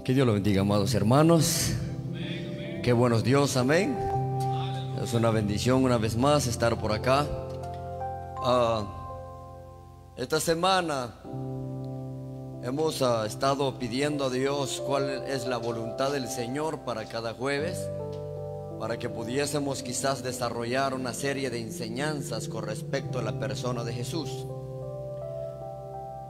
Que Dios lo bendiga, amados hermanos. Qué buenos Dios, amén. Es una bendición una vez más estar por acá. Esta semana hemos estado pidiendo a Dios cuál es la voluntad del Señor para cada jueves, para que pudiésemos quizás desarrollar una serie de enseñanzas con respecto a la persona de Jesús.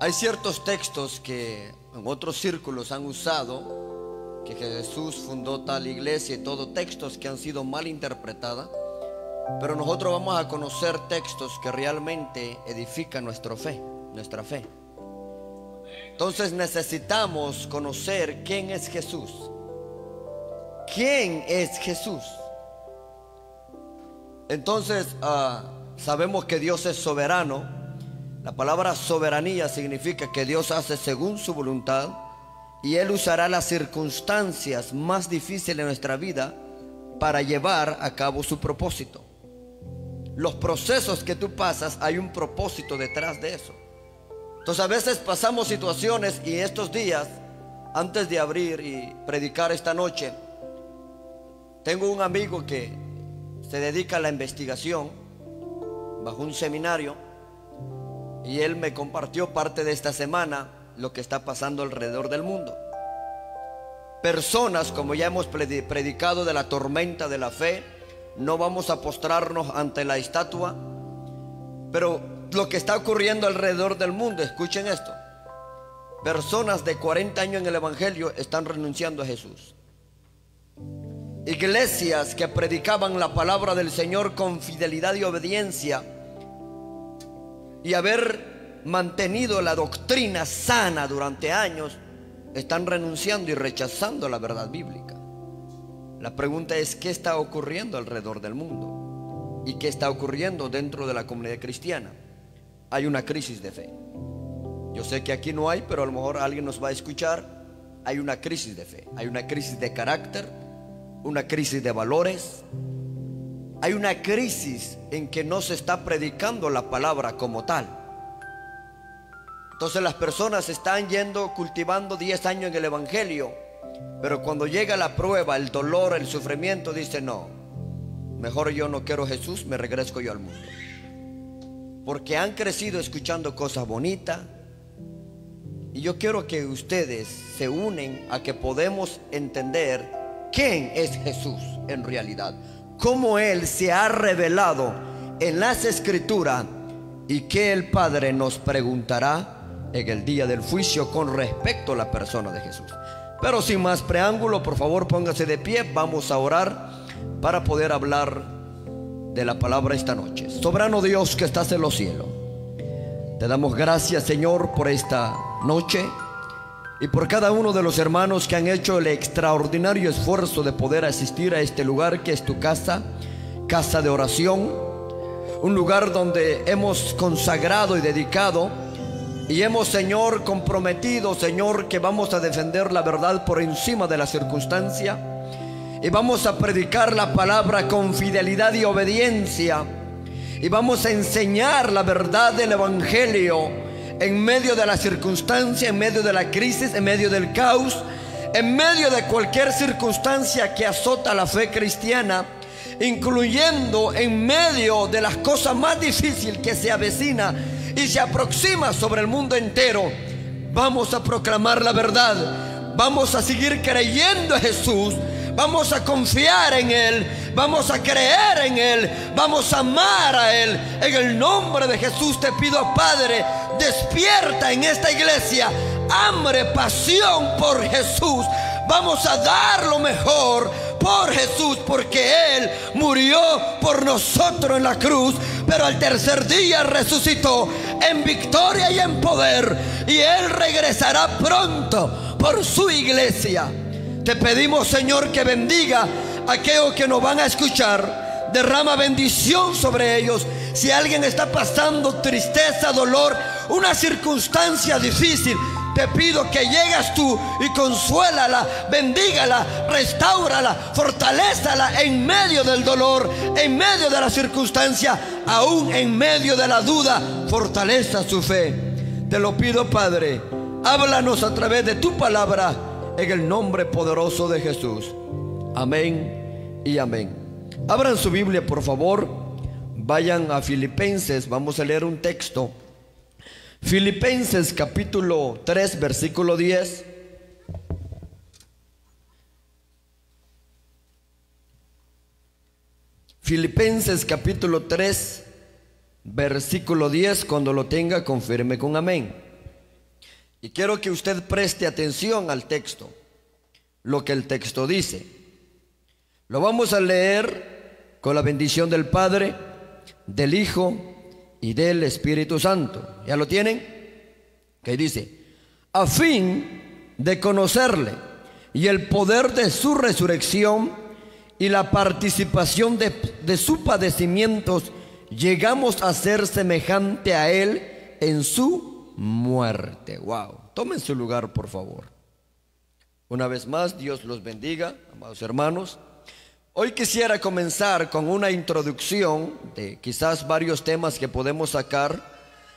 Hay ciertos textos que en otros círculos han usado, que Jesús fundó tal iglesia y todo, textos que han sido mal interpretados, pero nosotros vamos a conocer textos que realmente edifican nuestra fe. Entonces necesitamos conocer quién es Jesús. ¿Quién es Jesús? Entonces sabemos que Dios es soberano. La palabra soberanía significa que Dios hace según su voluntad, y Él usará las circunstancias más difíciles de nuestra vida para llevar a cabo su propósito. Los procesos que tú pasas, hay un propósito detrás de eso. Entonces a veces pasamos situaciones, y estos días, antes de abrir y predicar esta noche, tengo un amigo que se dedica a la investigación bajo un seminario, y él me compartió parte de esta semana lo que está pasando alrededor del mundo. Personas, como ya hemos predicado de la tormenta de la fe, no vamos a postrarnos ante la estatua, pero lo que está ocurriendo alrededor del mundo, escuchen esto: personas de 40 años en el evangelio están renunciando a Jesús. Iglesias que predicaban la palabra del Señor con fidelidad y obediencia, y haber mantenido la doctrina sana durante años, están renunciando y rechazando la verdad bíblica. La pregunta es: ¿qué está ocurriendo alrededor del mundo? ¿Y qué está ocurriendo dentro de la comunidad cristiana? Hay una crisis de fe. Yo sé que aquí no hay, pero a lo mejor alguien nos va a escuchar. Hay una crisis de fe, hay una crisis de carácter, una crisis de valores. Hay una crisis en que no se está predicando la palabra como tal. Entonces las personas están cultivando 10 años en el evangelio, pero cuando llega la prueba, el dolor, el sufrimiento, dicen: no, mejor yo no quiero Jesús, me regreso yo al mundo. Porque han crecido escuchando cosas bonitas. Y yo quiero que ustedes se unen a que podemos entender quién es Jesús en realidad, cómo Él se ha revelado en las Escrituras, y que el Padre nos preguntará en el día del juicio con respecto a la persona de Jesús. Pero sin más preámbulo, por favor póngase de pie. Vamos a orar para poder hablar de la palabra esta noche. Soberano Dios que estás en los cielos, te damos gracias, Señor, por esta noche y por cada uno de los hermanos que han hecho el extraordinario esfuerzo de poder asistir a este lugar que es tu casa, casa de oración, un lugar donde hemos consagrado y dedicado, y hemos, Señor, comprometido, Señor, que vamos a defender la verdad por encima de la circunstancia, y vamos a predicar la palabra con fidelidad y obediencia, y vamos a enseñar la verdad del evangelio en medio de la circunstancia, en medio de la crisis, en medio del caos, en medio de cualquier circunstancia que azota la fe cristiana, incluyendo en medio de las cosas más difíciles que se avecina y se aproxima sobre el mundo entero. Vamos a proclamar la verdad, vamos a seguir creyendo en Jesús, vamos a confiar en Él, vamos a creer en Él, vamos a amar a Él. En el nombre de Jesús te pido, Padre, despierta en esta iglesia hambre, pasión por Jesús. Vamos a dar lo mejor por Jesús, porque Él murió por nosotros en la cruz, pero al tercer día resucitó en victoria y en poder, y Él regresará pronto por su iglesia. Te pedimos, Señor, que bendiga a aquellos que nos van a escuchar. Derrama bendición sobre ellos. Si alguien está pasando tristeza, dolor, una circunstancia difícil, te pido que llegues tú y consuélala, bendígala, restáurala, fortalézala en medio del dolor, en medio de la circunstancia, aún en medio de la duda. Fortaleza su fe. Te lo pido, Padre. Háblanos a través de tu palabra, en el nombre poderoso de Jesús. Amén y amén. Abran su Biblia, por favor. Vayan a Filipenses. Vamos a leer un texto. Filipenses capítulo 3, versículo 10. Filipenses capítulo 3, versículo 10. Cuando lo tenga, confirme con amén. Y quiero que usted preste atención al texto, lo que el texto dice. Lo vamos a leer con la bendición del Padre, del Hijo y del Espíritu Santo. ¿Ya lo tienen? Que dice: a fin de conocerle y el poder de su resurrección y la participación de sus padecimientos, llegamos a ser semejante a él en su muerte. Wow. Tomen su lugar, por favor. Una vez más, Dios los bendiga, amados hermanos. Hoy quisiera comenzar con una introducción de quizás varios temas que podemos sacar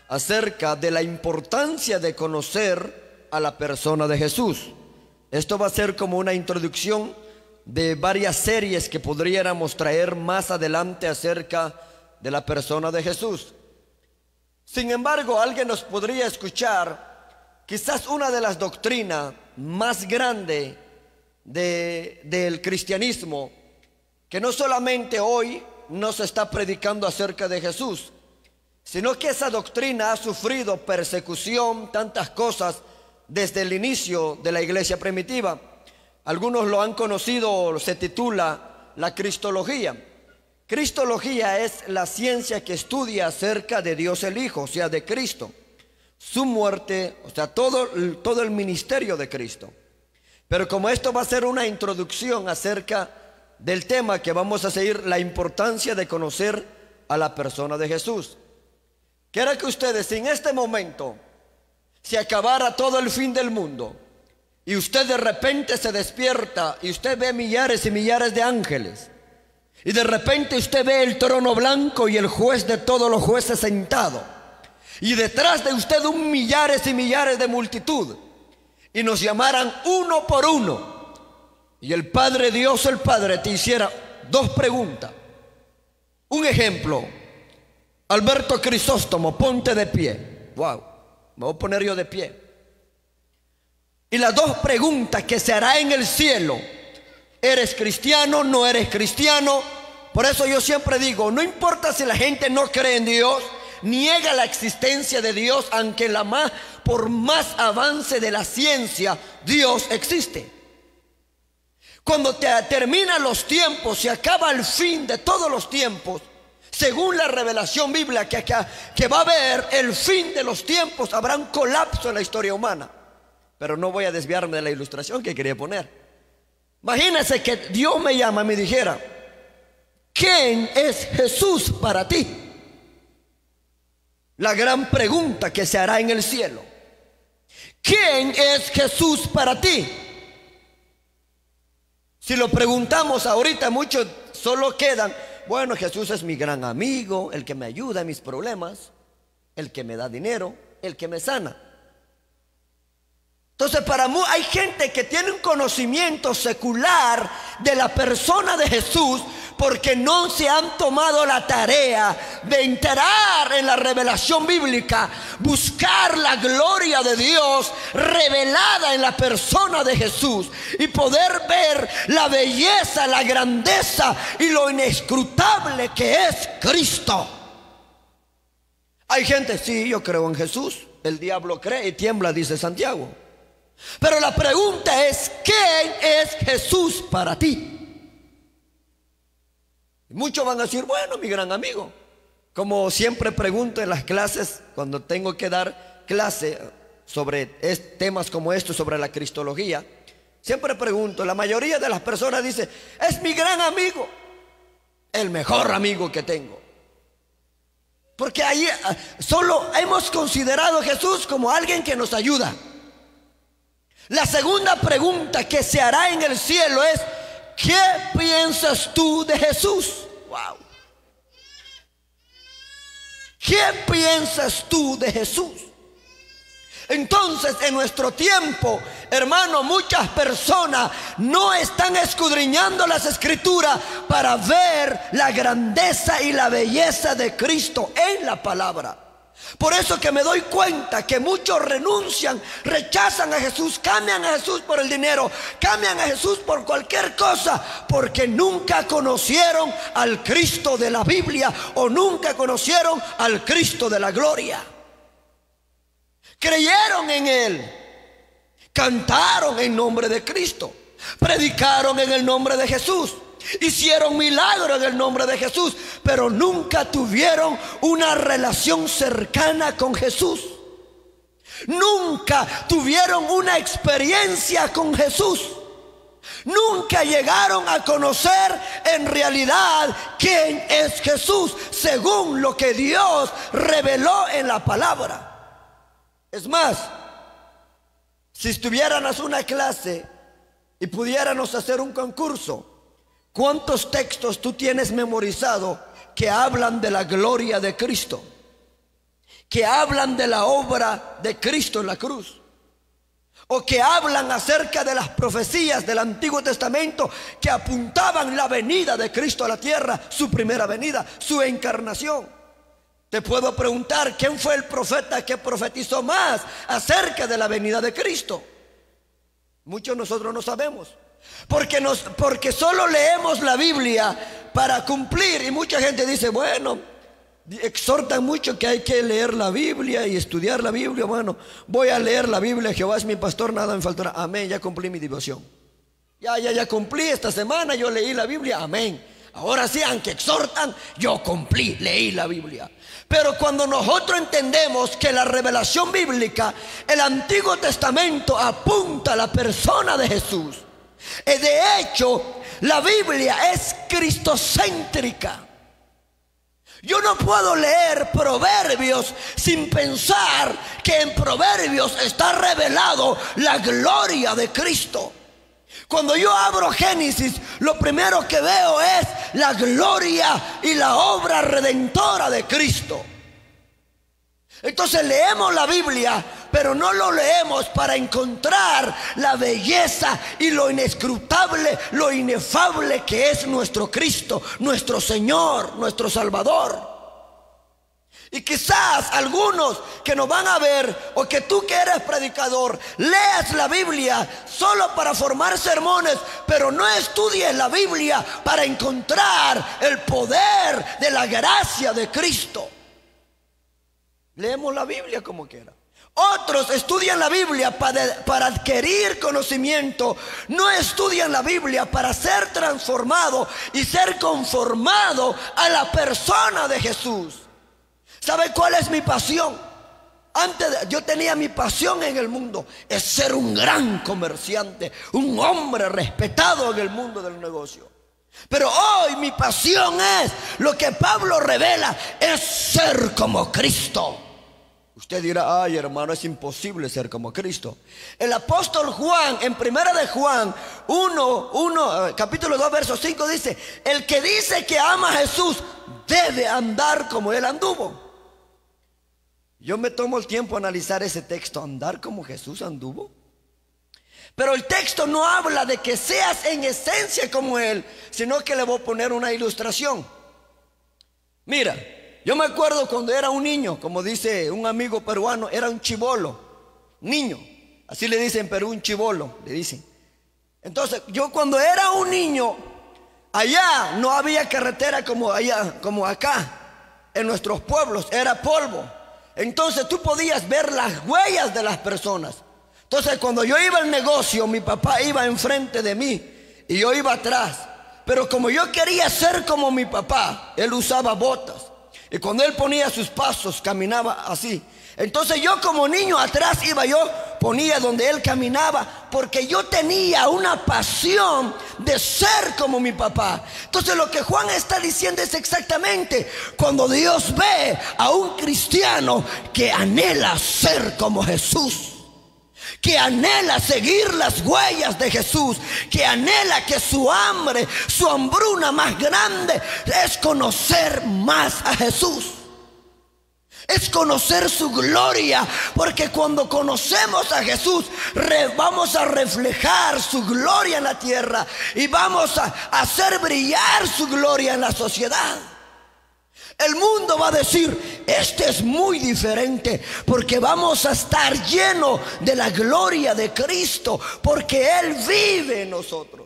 acerca de la importancia de conocer a la persona de Jesús. Esto va a ser como una introducción de varias series que podríamos traer más adelante acerca de la persona de Jesús. Sin embargo, alguien nos podría escuchar quizás una de las doctrinas más grandes del cristianismo, que no solamente hoy no se está predicando acerca de Jesús, sino que esa doctrina ha sufrido persecución, tantas cosas desde el inicio de la iglesia primitiva. Algunos lo han conocido, se titula la Cristología. Cristología es la ciencia que estudia acerca de Dios el Hijo, o sea, de Cristo, su muerte, o sea, todo el ministerio de Cristo. Pero como esto va a ser una introducción acerca del tema que vamos a seguir, la importancia de conocer a la persona de Jesús. Quiero que ustedes, si en este momento se acabara todo el fin del mundo y usted de repente se despierta y usted ve millares y millares de ángeles, y de repente usted ve el trono blanco y el juez de todos los jueces sentado, y detrás de usted millares y millares de multitud, y nos llamaran uno por uno, y el Padre Dios, el Padre, te hiciera dos preguntas. Un ejemplo: Alberto Crisóstomo, ponte de pie. Wow, me voy a poner yo de pie. Y las dos preguntas que se hará en el cielo: ¿eres cristiano? ¿No eres cristiano? Por eso yo siempre digo, no importa si la gente no cree en Dios, niega la existencia de Dios, aunque por más avance de la ciencia, Dios existe. Cuando terminan los tiempos, se acaba el fin de todos los tiempos, según la revelación bíblica, que va a haber el fin de los tiempos, habrá un colapso en la historia humana. Pero no voy a desviarme de la ilustración que quería poner. Imagínense que Dios me llama y me dijera: ¿quién es Jesús para ti? La gran pregunta que se hará en el cielo: ¿quién es Jesús para ti? Si lo preguntamos ahorita, muchos solo quedan: bueno, Jesús es mi gran amigo, el que me ayuda en mis problemas, el que me da dinero, el que me sana. Entonces, hay gente que tiene un conocimiento secular de la persona de Jesús, porque no se han tomado la tarea de entrar en la revelación bíblica, buscar la gloria de Dios revelada en la persona de Jesús y poder ver la belleza, la grandeza y lo inescrutable que es Cristo. Hay gente: sí, yo creo en Jesús. El diablo cree y tiembla, dice Santiago. Pero la pregunta es: ¿quién es Jesús para ti? Muchos van a decir: bueno, mi gran amigo. Como siempre pregunto en las clases, cuando tengo que dar clase sobre temas como estos, sobre la cristología, siempre pregunto. La mayoría de las personas dice: es mi gran amigo, el mejor amigo que tengo. Porque ahí solo hemos considerado a Jesús como alguien que nos ayuda. La segunda pregunta que se hará en el cielo es: ¿qué piensas tú de Jesús? Wow. ¿Qué piensas tú de Jesús? Entonces, en nuestro tiempo, hermano, muchas personas no están escudriñando las Escrituras para ver la grandeza y la belleza de Cristo en la palabra. Por eso que me doy cuenta que muchos renuncian, rechazan a Jesús, cambian a Jesús por el dinero, cambian a Jesús por cualquier cosa, porque nunca conocieron al Cristo de la Biblia o nunca conocieron al Cristo de la gloria. Creyeron en Él, cantaron en nombre de Cristo, predicaron en el nombre de Jesús, hicieron milagros en el nombre de Jesús, pero nunca tuvieron una relación cercana con Jesús. Nunca tuvieron una experiencia con Jesús. Nunca llegaron a conocer en realidad quién es Jesús, según lo que Dios reveló en la palabra. Es más, si estuviéramos en una clase y pudiéramos hacer un concurso, ¿cuántos textos tú tienes memorizado que hablan de la gloria de Cristo? Que hablan de la obra de Cristo en la cruz. O que hablan acerca de las profecías del Antiguo Testamento que apuntaban la venida de Cristo a la tierra, su primera venida, su encarnación. Te puedo preguntar, ¿quién fue el profeta que profetizó más acerca de la venida de Cristo? Muchos de nosotros no sabemos. Porque solo leemos la Biblia para cumplir. Y mucha gente dice, bueno, exhortan mucho que hay que leer la Biblia y estudiar la Biblia. Bueno, voy a leer la Biblia, Jehová es mi pastor, nada me faltará. Amén, ya cumplí mi devoción. Ya cumplí esta semana, yo leí la Biblia, amén. Ahora sí, aunque exhortan, yo cumplí, leí la Biblia. Pero cuando nosotros entendemos que la revelación bíblica, el Antiguo Testamento apunta a la persona de Jesús. De hecho, la Biblia es cristocéntrica. Yo no puedo leer Proverbios sin pensar que en Proverbios está revelado la gloria de Cristo. Cuando yo abro Génesis, lo primero que veo es la gloria y la obra redentora de Cristo. Entonces leemos la Biblia, pero no lo leemos para encontrar la belleza y lo inescrutable, lo inefable que es nuestro Cristo, nuestro Señor, nuestro Salvador. Y quizás algunos que nos van a ver, o que tú que eres predicador, leas la Biblia solo para formar sermones, pero no estudies la Biblia para encontrar el poder de la gracia de Cristo. Leemos la Biblia como quiera. Otros estudian la Biblia para adquirir conocimiento. No estudian la Biblia para ser transformado y ser conformado a la persona de Jesús. ¿Sabe cuál es mi pasión? Yo tenía mi pasión en el mundo, es ser un gran comerciante, un hombre respetado en el mundo del negocio. Pero hoy mi pasión es, lo que Pablo revela, es ser como Cristo. Usted dirá, ay hermano, es imposible ser como Cristo. El apóstol Juan, en primera de Juan 1, capítulo 2, verso 5 dice, el que dice que ama a Jesús debe andar como Él anduvo. Yo me tomo el tiempo a analizar ese texto, andar como Jesús anduvo. Pero el texto no habla de que seas en esencia como Él, sino que le voy a poner una ilustración. Mira, yo me acuerdo cuando era un niño, como dice un amigo peruano, era un chibolo, niño. Así le dicen en Perú, un chibolo, le dicen. Entonces, yo cuando era un niño, allá no había carretera como allá, como acá, en nuestros pueblos, era polvo. Entonces tú podías ver las huellas de las personas. Entonces cuando yo iba al negocio, mi papá iba enfrente de mí y yo iba atrás. Pero como yo quería ser como mi papá, él usaba botas. Y cuando él ponía sus pasos, caminaba así. Entonces yo como niño atrás iba, yo ponía donde él caminaba, porque yo tenía una pasión de ser como mi papá. Entonces lo que Juan está diciendo es exactamente, cuando Dios ve a un cristiano que anhela ser como Jesús, que anhela seguir las huellas de Jesús, que anhela que su hambre, su hambruna más grande es conocer más a Jesús. Es conocer su gloria, porque cuando conocemos a Jesús vamos a reflejar su gloria en la tierra y vamos a hacer brillar su gloria en la sociedad. El mundo va a decir: este es muy diferente, porque vamos a estar llenos de la gloria de Cristo, porque Él vive en nosotros.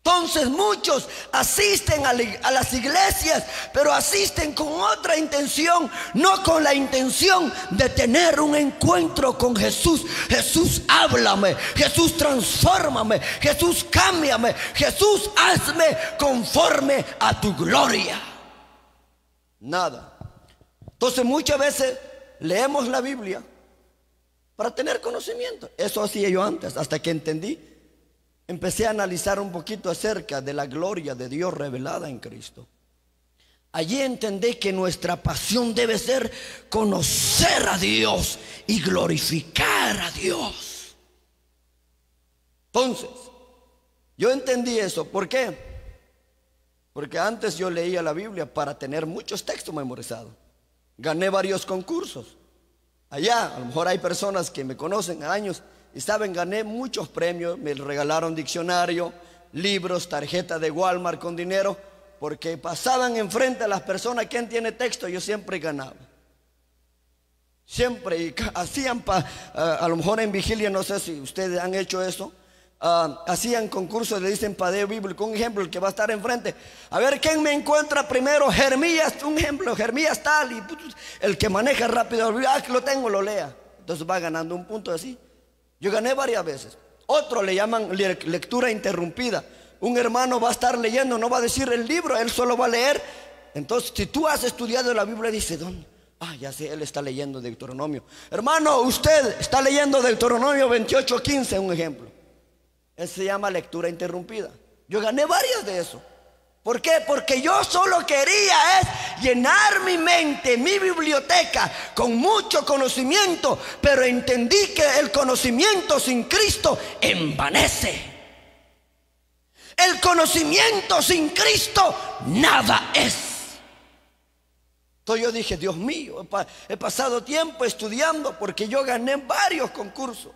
Entonces muchos asisten a las iglesias, pero asisten con otra intención, no con la intención de tener un encuentro con Jesús. Jesús, háblame. Jesús, transfórmame. Jesús, cámbiame. Jesús, hazme conforme a tu gloria. Nada. Entonces muchas veces leemos la Biblia para tener conocimiento. Eso hacía yo antes, hasta que entendí. Empecé a analizar un poquito acerca de la gloria de Dios revelada en Cristo. Allí entendí que nuestra pasión debe ser conocer a Dios y glorificar a Dios. Entonces, yo entendí eso. ¿Por qué? Porque antes yo leía la Biblia para tener muchos textos memorizados. Gané varios concursos. Allá, a lo mejor hay personas que me conocen años y saben, gané muchos premios. Me regalaron diccionario, libros, tarjeta de Walmart con dinero, porque pasaban enfrente a las personas: ¿quién tiene texto? Yo siempre ganaba. Siempre. Y hacían, a lo mejor en vigilia, no sé si ustedes han hecho eso, hacían concursos, le dicen padeo bíblico. Un ejemplo, el que va a estar enfrente: a ver, ¿quién me encuentra primero Jeremías? Un ejemplo, Jeremías tal, y el que maneja rápido, que lo tengo, lo lea. Entonces va ganando un punto así. Yo gané varias veces. Otro le llaman lectura interrumpida. Un hermano va a estar leyendo, no va a decir el libro, él solo va a leer. Entonces, si tú has estudiado la Biblia, dice: ¿dónde? Ya sé, él está leyendo Deuteronomio. Hermano, usted está leyendo Deuteronomio 28:15, un ejemplo. Eso se llama lectura interrumpida. Yo gané varias de eso. ¿Por qué? Porque yo solo quería llenar mi mente, mi biblioteca, con mucho conocimiento, pero entendí que el conocimiento sin Cristo envanece. El conocimiento sin Cristo nada es. Entonces yo dije: Dios mío, he pasado tiempo estudiando, porque yo gané varios concursos,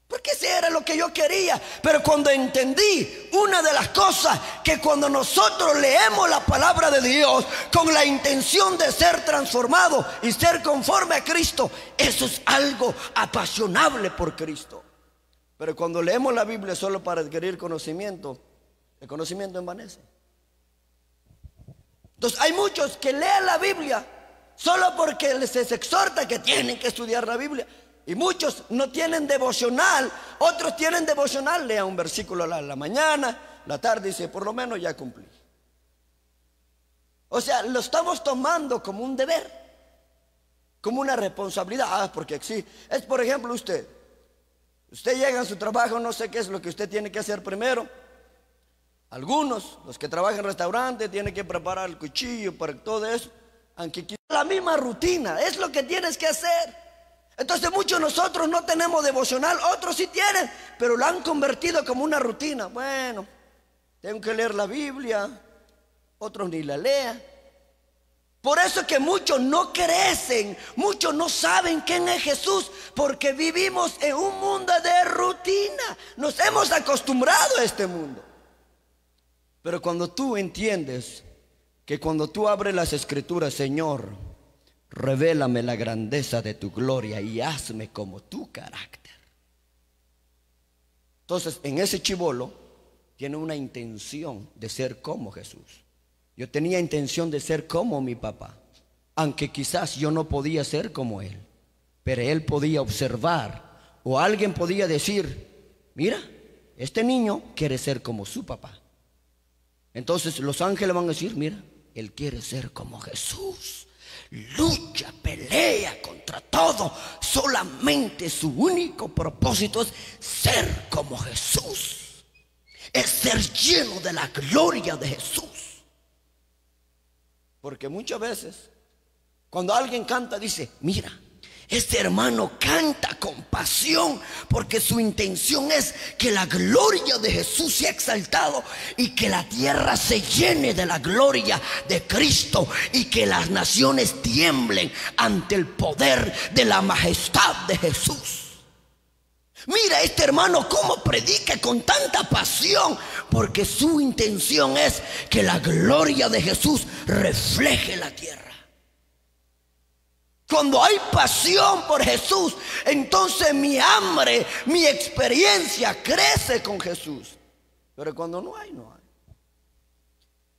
porque ese era lo que yo quería. Pero cuando entendí una de las cosas, que cuando nosotros leemos la palabra de Dios con la intención de ser transformado y ser conforme a Cristo, eso es algo apasionable por Cristo. Pero cuando leemos la Biblia solo para adquirir conocimiento, el conocimiento envanece. Entonces hay muchos que leen la Biblia solo porque les exhorta que tienen que estudiar la Biblia. Y muchos no tienen devocional. Otros tienen devocional, lean un versículo a la mañana, la tarde dice: por lo menos ya cumplí. O sea, lo estamos tomando como un deber, como una responsabilidad. Porque sí, es, por ejemplo, usted llega a su trabajo, no sé qué es lo que usted tiene que hacer primero. Algunos, los que trabajan en restaurantes, tienen que preparar el cuchillo para todo eso. Aunque la misma rutina, es lo que tienes que hacer. Entonces muchos de nosotros no tenemos devocional, otros sí tienen, pero lo han convertido como una rutina. Bueno, tengo que leer la Biblia, otros ni la lean. Por eso es que muchos no crecen, muchos no saben quién es Jesús, porque vivimos en un mundo de rutina. Nos hemos acostumbrado a este mundo. Pero cuando tú entiendes que cuando tú abres las Escrituras: Señor, revélame la grandeza de tu gloria y hazme como tu carácter. Entonces, en ese chibolo tiene una intención de ser como Jesús. Yo tenía intención de ser como mi papá, aunque quizás yo no podía ser como él, pero él podía observar, o alguien podía decir: mira, este niño quiere ser como su papá. Entonces los ángeles van a decir: mira, él quiere ser como Jesús. Lucha, pelea contra todo. Solamente su único propósito es ser como Jesús. Es ser lleno de la gloria de Jesús. Porque muchas veces cuando alguien canta dice: mira, Este hermano canta con pasión porque su intención es que la gloria de Jesús sea exaltado y que la tierra se llene de la gloria de Cristo y que las naciones tiemblen ante el poder de la majestad de Jesús. Mira este hermano cómo predica con tanta pasión, porque su intención es que la gloria de Jesús refleje la tierra. Cuando hay pasión por Jesús, entonces mi hambre, mi experiencia crece con Jesús. Pero cuando no hay, no hay.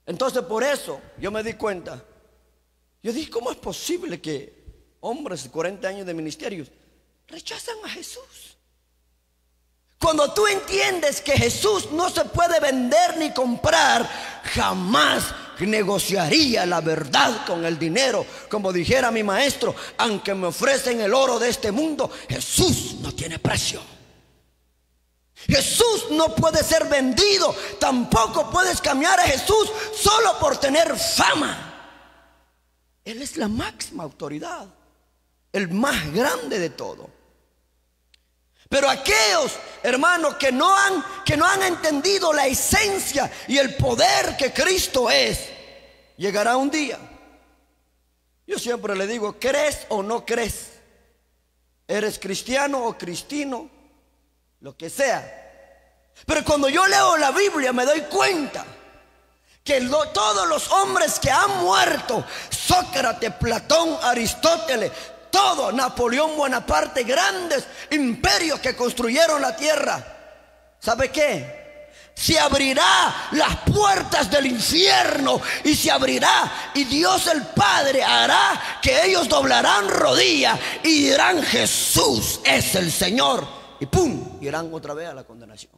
Entonces por eso yo me di cuenta. Yo dije, ¿cómo es posible que hombres de 40 años de ministerios rechazan a Jesús? Cuando tú entiendes que Jesús no se puede vender ni comprar, jamás negociaría la verdad con el dinero. Como dijera mi maestro, aunque me ofrecen el oro de este mundo, Jesús no tiene precio. Jesús no puede ser vendido. Tampoco puedes cambiar a Jesús solo por tener fama. Él es la máxima autoridad, el más grande de todo. Pero aquellos hermanos que no han entendido la esencia y el poder que Cristo es, llegará un día. Yo siempre le digo, ¿crees o no crees? ¿Eres cristiano o cristino? Lo que sea. Pero cuando yo leo la Biblia me doy cuenta que todos los hombres que han muerto, Sócrates, Platón, Aristóteles, todo, Napoleón Bonaparte, grandes imperios que construyeron la tierra, ¿sabe qué? Se abrirá las puertas del infierno y se abrirá, y Dios el Padre hará que ellos doblarán rodillas y dirán, Jesús es el Señor, y pum, irán otra vez a la condenación.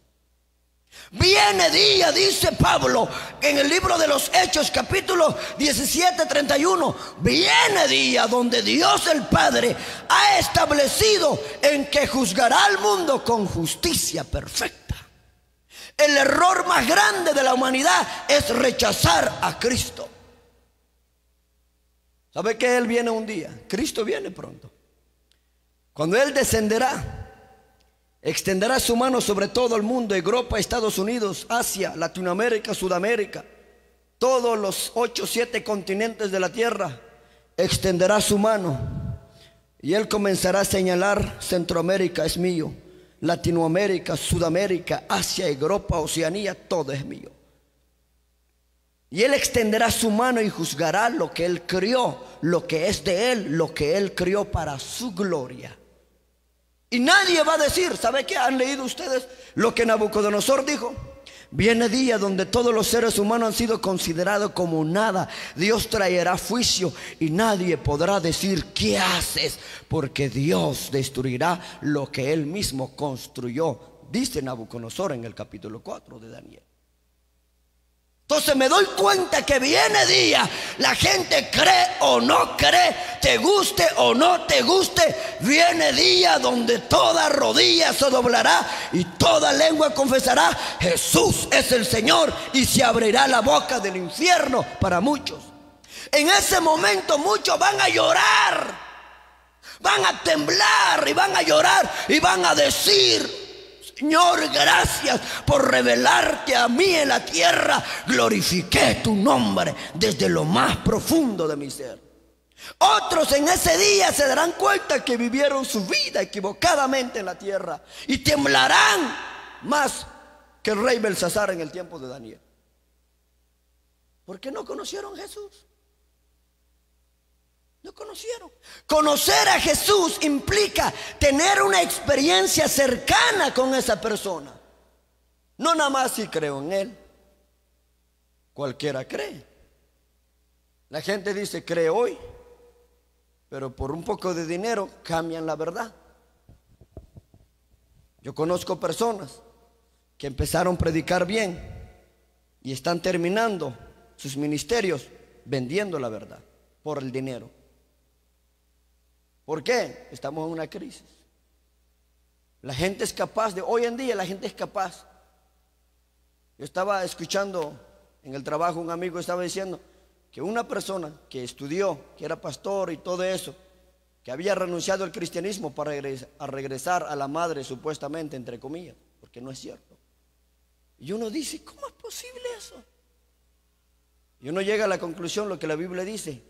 Viene día, dice Pablo en el libro de los Hechos, capítulo 17, 31. Viene día donde Dios el Padre ha establecido en que juzgará al mundo con justicia perfecta. El error más grande de la humanidad es rechazar a Cristo. ¿Sabe que Él viene un día? Cristo viene pronto. Cuando Él descenderá, extenderá su mano sobre todo el mundo, Europa, Estados Unidos, Asia, Latinoamérica, Sudamérica, todos los 8 o 7 continentes de la tierra. Extenderá su mano y Él comenzará a señalar: Centroamérica es mío, Latinoamérica, Sudamérica, Asia, Europa, Oceanía, todo es mío. Y Él extenderá su mano y juzgará lo que Él crió, lo que es de Él, lo que Él crió para su gloria. Y nadie va a decir, ¿sabe qué? ¿Han leído ustedes lo que Nabucodonosor dijo? Viene día donde todos los seres humanos han sido considerados como nada. Dios traerá juicio y nadie podrá decir, ¿qué haces? Porque Dios destruirá lo que Él mismo construyó, dice Nabucodonosor en el capítulo 4 de Daniel. Entonces me doy cuenta que viene día, la gente cree o no cree, te guste o no te guste, viene día donde toda rodilla se doblará y toda lengua confesará: Jesús es el Señor, y se abrirá la boca del infierno para muchos. En ese momento muchos van a llorar, van a temblar y van a llorar y van a decir: Señor, gracias por revelarte a mí en la tierra. Glorifiqué tu nombre desde lo más profundo de mi ser. Otros en ese día se darán cuenta que vivieron su vida equivocadamente en la tierra y temblarán más que el rey Belsasar en el tiempo de Daniel. ¿Por qué no conocieron a Jesús? No conocieron. Conocer a Jesús implica tener una experiencia cercana con esa persona. No nada más si creo en Él. Cualquiera cree. La gente dice, cree hoy, pero por un poco de dinero cambian la verdad. Yo conozco personas que empezaron a predicar bien y están terminando sus ministerios vendiendo la verdad por el dinero. ¿Por qué? Estamos en una crisis. La gente es capaz de, hoy en día la gente es capaz. Yo estaba escuchando en el trabajo, un amigo estaba diciendo que una persona que estudió, que era pastor y todo eso, que había renunciado al cristianismo para regresar a la madre, supuestamente, entre comillas, porque no es cierto. Y uno dice, ¿cómo es posible eso? Y uno llega a la conclusión, lo que la Biblia dice: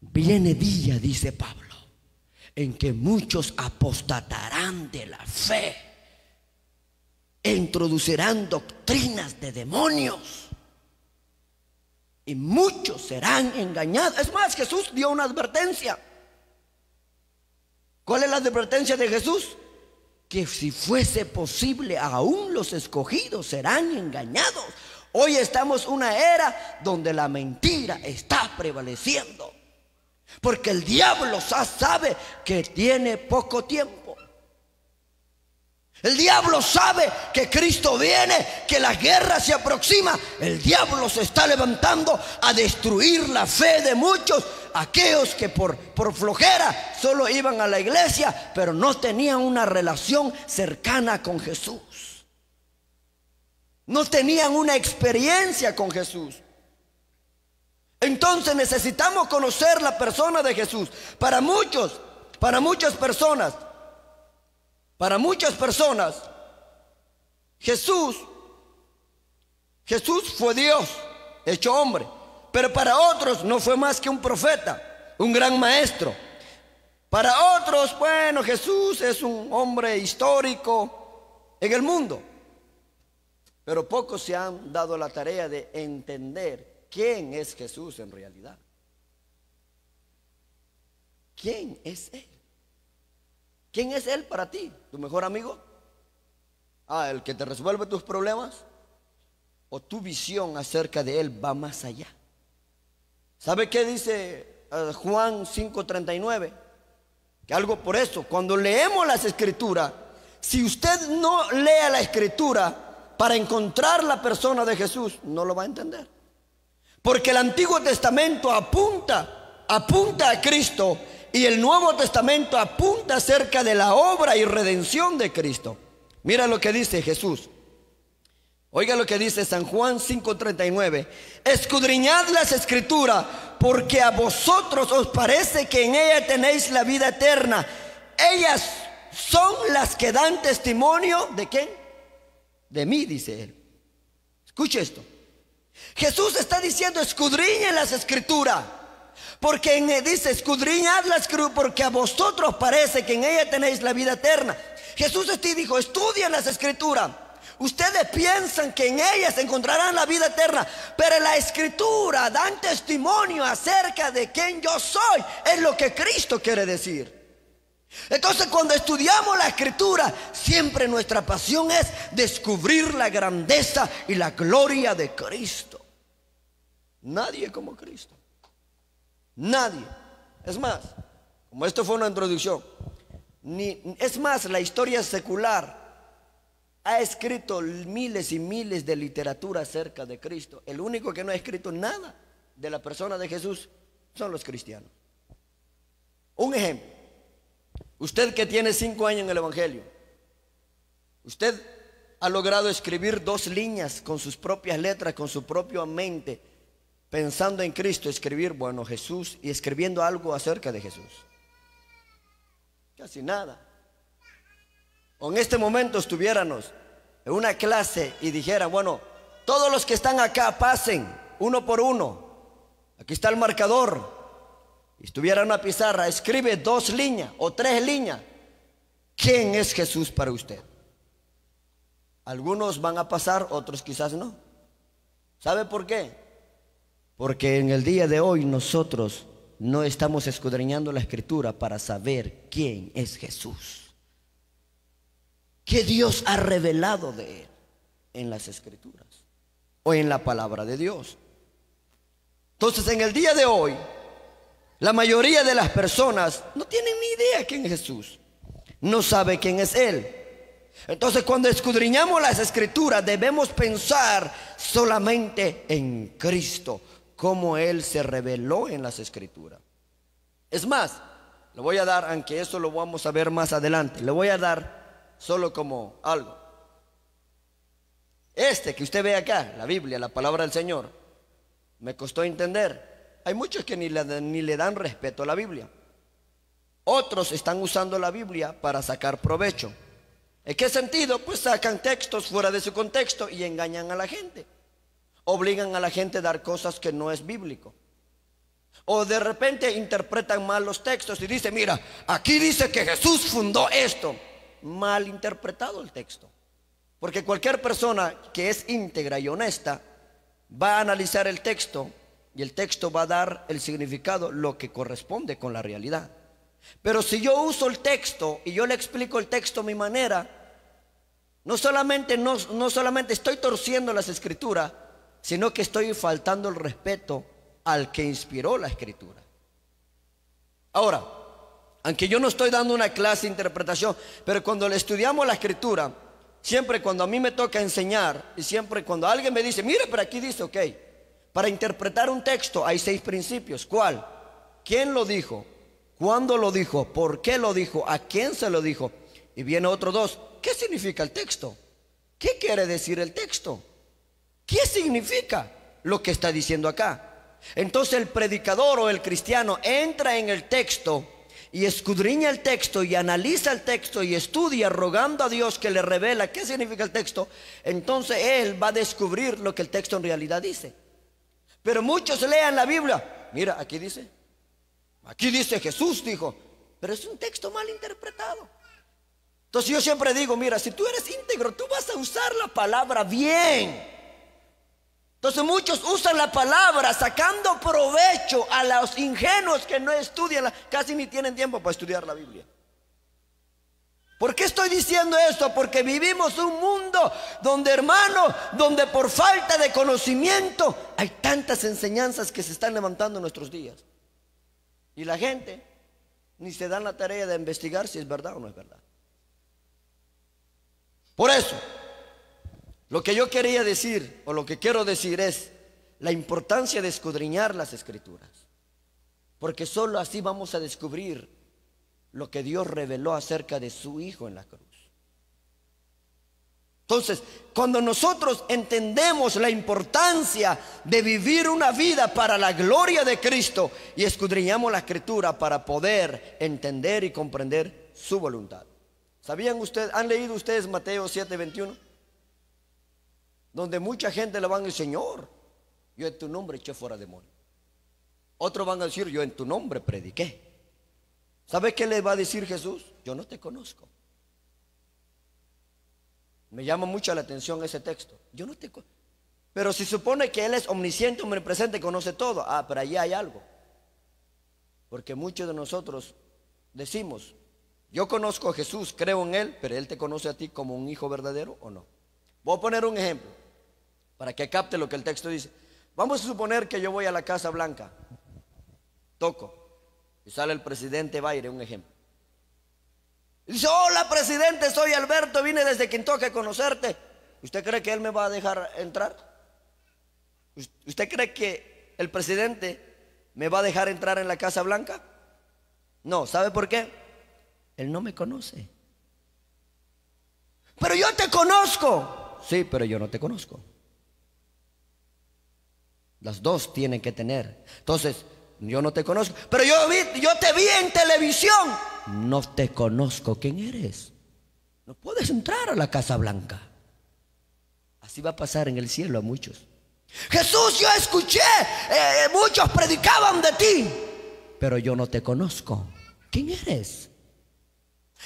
viene día, dice Pablo, en que muchos apostatarán de la fe e introducirán doctrinas de demonios, y muchos serán engañados. Es más, Jesús dio una advertencia. ¿Cuál es la advertencia de Jesús? Que si fuese posible, aún los escogidos serán engañados. Hoy estamos en una era donde la mentira está prevaleciendo, porque el diablo sabe que tiene poco tiempo. El diablo sabe que Cristo viene, que la guerra se aproxima. El diablo se está levantando a destruir la fe de muchos, aquellos que por flojera solo iban a la iglesia, pero no tenían una relación cercana con Jesús. No tenían una experiencia con Jesús. Entonces necesitamos conocer la persona de Jesús. Para muchas personas, Jesús fue Dios hecho hombre, pero para otros no fue más que un profeta, un gran maestro. Para otros, bueno, Jesús es un hombre histórico en el mundo, pero pocos se han dado la tarea de entender quién es Jesús en realidad. ¿Quién es Él? ¿Quién es Él para ti? ¿Tu mejor amigo? ¿El que te resuelve tus problemas? ¿O tu visión acerca de Él va más allá? ¿Sabe qué dice Juan 5:39? Que algo por eso, cuando leemos las Escrituras, si usted no lea la Escritura para encontrar la persona de Jesús, no lo va a entender. Porque el Antiguo Testamento apunta a Cristo, y el Nuevo Testamento apunta acerca de la obra y redención de Cristo. Mira lo que dice Jesús. Oiga lo que dice San Juan 5:39. Escudriñad las Escrituras, porque a vosotros os parece que en ellas tenéis la vida eterna. Ellas son las que dan testimonio ¿de quién? De mí, dice él. Escuche esto. Jesús está diciendo: escudriñen las Escrituras, porque dice: escudriñad las Escrituras, porque a vosotros parece que en ella tenéis la vida eterna. Jesús dijo: estudien las Escrituras. Ustedes piensan que en ellas encontrarán la vida eterna, pero la Escritura dan testimonio acerca de quién yo soy. Es lo que Cristo quiere decir. Entonces, cuando estudiamos la Escritura, siempre nuestra pasión es descubrir la grandeza y la gloria de Cristo. Nadie como Cristo. Nadie. Es más, como esto fue una introducción, es más, la historia secular ha escrito miles y miles de literatura acerca de Cristo. El único que no ha escrito nada de la persona de Jesús son los cristianos. Un ejemplo: usted que tiene 5 años en el Evangelio, usted ha logrado escribir 2 líneas con sus propias letras, con su propia mente, pensando en Cristo, escribir, bueno, Jesús, y escribiendo algo acerca de Jesús. Casi nada. O en este momento estuviéramos en una clase y dijera: bueno, todos los que están acá pasen uno por uno. Aquí está el marcador. Y estuviera una pizarra, escribe 2 líneas o 3 líneas. ¿Quién es Jesús para usted? Algunos van a pasar, otros quizás no. ¿Sabe por qué? Porque en el día de hoy nosotros no estamos escudriñando la Escritura para saber quién es Jesús, qué Dios ha revelado de Él en las Escrituras o en la palabra de Dios. Entonces, en el día de hoy, la mayoría de las personas no tienen ni idea quién es Jesús, no sabe quién es Él. Entonces, cuando escudriñamos las Escrituras, debemos pensar solamente en Cristo, cómo Él se reveló en las Escrituras. Es más, le voy a dar, aunque eso lo vamos a ver más adelante, le voy a dar solo como algo. Que usted ve acá, la Biblia, la palabra del Señor, me costó entender. Hay muchos que ni le dan respeto a la Biblia. Otros están usando la Biblia para sacar provecho. ¿En qué sentido? Pues sacan textos fuera de su contexto y engañan a la gente. Obligan a la gente a dar cosas que no es bíblico. O de repente interpretan mal los textos y dicen, mira, aquí dice que Jesús fundó esto. Mal interpretado el texto. Porque cualquier persona que es íntegra y honesta va a analizar el texto y el texto va a dar el significado, lo que corresponde con la realidad. Pero si yo uso el texto y yo le explico el texto a mi manera, no solamente estoy torciendo las escrituras, sino que estoy faltando el respeto al que inspiró la escritura. Ahora, aunque yo no estoy dando una clase de interpretación, pero cuando le estudiamos la escritura, siempre cuando a mí me toca enseñar, y siempre cuando alguien me dice, mire, pero aquí dice, ok, para interpretar un texto hay 6 principios. ¿Cuál? ¿Quién lo dijo? ¿Cuándo lo dijo? ¿Por qué lo dijo? ¿A quién se lo dijo? Y viene otro 2. ¿Qué significa el texto? ¿Qué quiere decir el texto? ¿Qué significa lo que está diciendo acá? Entonces el predicador o el cristiano entra en el texto y escudriña el texto y analiza el texto y estudia rogando a Dios que le revela qué significa el texto. Entonces él va a descubrir lo que el texto en realidad dice. Pero muchos lean la Biblia, mira, aquí dice Jesús dijo, pero es un texto mal interpretado. Entonces yo siempre digo, mira, si tú eres íntegro, tú vas a usar la palabra bien. Entonces muchos usan la palabra sacando provecho a los ingenuos que no estudian, casi ni tienen tiempo para estudiar la Biblia. ¿Por qué estoy diciendo esto? Porque vivimos un mundo donde, hermano, donde por falta de conocimiento hay tantas enseñanzas que se están levantando en nuestros días. Y la gente ni se dan la tarea de investigar si es verdad o no es verdad. Por eso, lo que yo quería decir, o lo que quiero decir, es la importancia de escudriñar las escrituras. Porque solo así vamos a descubrir lo que Dios reveló acerca de su Hijo en la cruz. Entonces, cuando nosotros entendemos la importancia de vivir una vida para la gloria de Cristo y escudriñamos la escritura para poder entender y comprender su voluntad. ¿Sabían ustedes, han leído ustedes Mateo 7:21? Donde mucha gente le van a decir, Señor, yo en tu nombre eché fuera demonios. Otros van a decir, yo en tu nombre prediqué. ¿Sabe qué le va a decir Jesús? Yo no te conozco. Me llama mucho la atención ese texto. Yo no te conozco. Pero si supone que Él es omnisciente, omnipresente, conoce todo. Ah, pero allí hay algo. Porque muchos de nosotros decimos, yo conozco a Jesús, creo en Él, pero Él te conoce a ti como un hijo verdadero o no. Voy a poner un ejemplo para que capte lo que el texto dice. Vamos a suponer que yo voy a la Casa Blanca, toco y sale el presidente Biden, un ejemplo. Y dice, hola presidente, soy Alberto, vine desde Kentucky a conocerte. ¿Usted cree que él me va a dejar entrar? ¿Usted cree que el presidente me va a dejar entrar en la Casa Blanca? No, ¿sabe por qué? Él no me conoce. Pero yo te conozco. Sí, pero yo no te conozco. Las dos tienen que tener. Entonces, yo no te conozco, pero yo te vi en televisión. No te conozco. ¿Quién eres? No puedes entrar a la Casa Blanca. Así va a pasar en el cielo a muchos. Jesús, yo escuché, muchos predicaban de ti, pero yo no te conozco. ¿Quién eres?